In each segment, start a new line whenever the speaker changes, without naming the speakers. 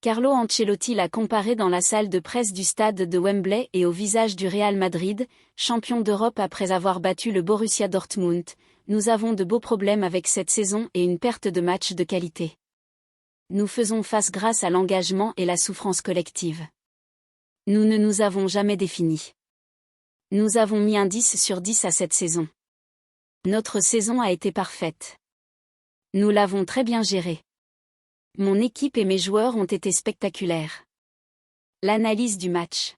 Carlo Ancelotti l'a comparé dans la salle de presse du stade de Wembley et au visage du Real Madrid, champion d'Europe après avoir battu le Borussia Dortmund. Nous avons de beaux problèmes avec cette saison et une perte de match de qualité. Nous faisons face grâce à l'engagement et la souffrance collective. Nous ne nous avons jamais définis. Nous avons mis un 10 sur 10 à cette saison. Notre saison a été parfaite. Nous l'avons très bien gérée. Mon équipe et mes joueurs ont été spectaculaires. L'analyse du match.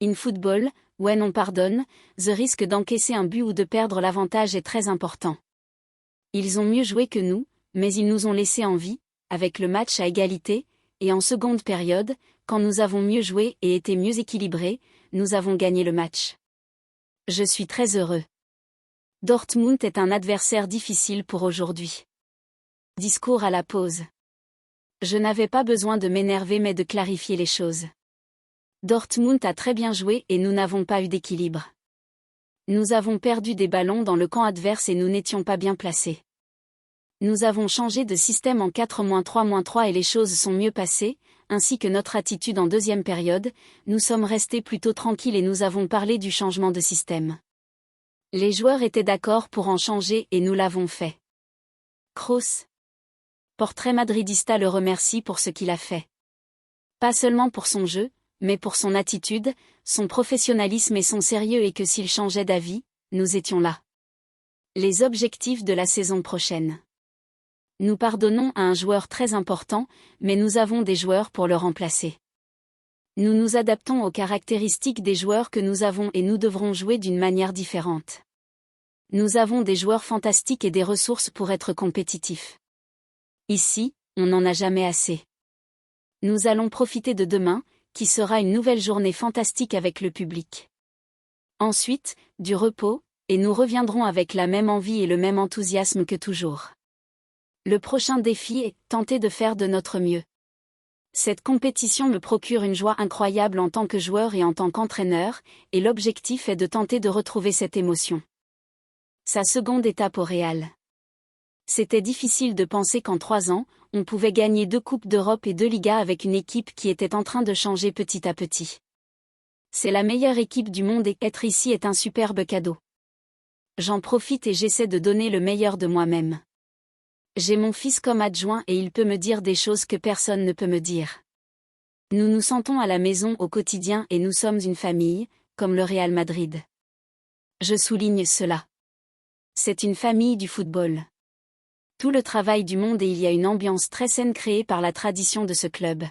In football, when on pardonne, the risque d'encaisser un but ou de perdre l'avantage est très important. Ils ont mieux joué que nous, mais ils nous ont laissé en vie, avec le match à égalité, et en seconde période, quand nous avons mieux joué et été mieux équilibrés, nous avons gagné le match. Je suis très heureux. Dortmund est un adversaire difficile pour aujourd'hui. Discours à la pause. Je n'avais pas besoin de m'énerver mais de clarifier les choses. Dortmund a très bien joué et nous n'avons pas eu d'équilibre. Nous avons perdu des ballons dans le camp adverse et nous n'étions pas bien placés. Nous avons changé de système en 4-3-3 et les choses sont mieux passées, ainsi que notre attitude en deuxième période, nous sommes restés plutôt tranquilles et nous avons parlé du changement de système. Les joueurs étaient d'accord pour en changer et nous l'avons fait. Kroos. Portrait madridista le remercie pour ce qu'il a fait. Pas seulement pour son jeu, mais pour son attitude, son professionnalisme et son sérieux et que s'il changeait d'avis, nous étions là. Les objectifs de la saison prochaine. Nous pardonnons à un joueur très important, mais nous avons des joueurs pour le remplacer. Nous nous adaptons aux caractéristiques des joueurs que nous avons et nous devrons jouer d'une manière différente. Nous avons des joueurs fantastiques et des ressources pour être compétitifs. Ici, on n'en a jamais assez. Nous allons profiter de demain, qui sera une nouvelle journée fantastique avec le public. Ensuite, du repos, et nous reviendrons avec la même envie et le même enthousiasme que toujours. Le prochain défi est tenter de faire de notre mieux. Cette compétition me procure une joie incroyable en tant que joueur et en tant qu'entraîneur, et l'objectif est de tenter de retrouver cette émotion. Sa seconde étape au Real. C'était difficile de penser qu'en 3 ans, on pouvait gagner 2 Coupes d'Europe et 2 Ligas avec une équipe qui était en train de changer petit à petit. C'est la meilleure équipe du monde et être ici est un superbe cadeau. J'en profite et j'essaie de donner le meilleur de moi-même. J'ai mon fils comme adjoint et il peut me dire des choses que personne ne peut me dire. Nous nous sentons à la maison au quotidien et nous sommes une famille, comme le Real Madrid. Je souligne cela. C'est une famille du football. Tout le travail du monde et il y a une ambiance très saine créée par la tradition de ce club.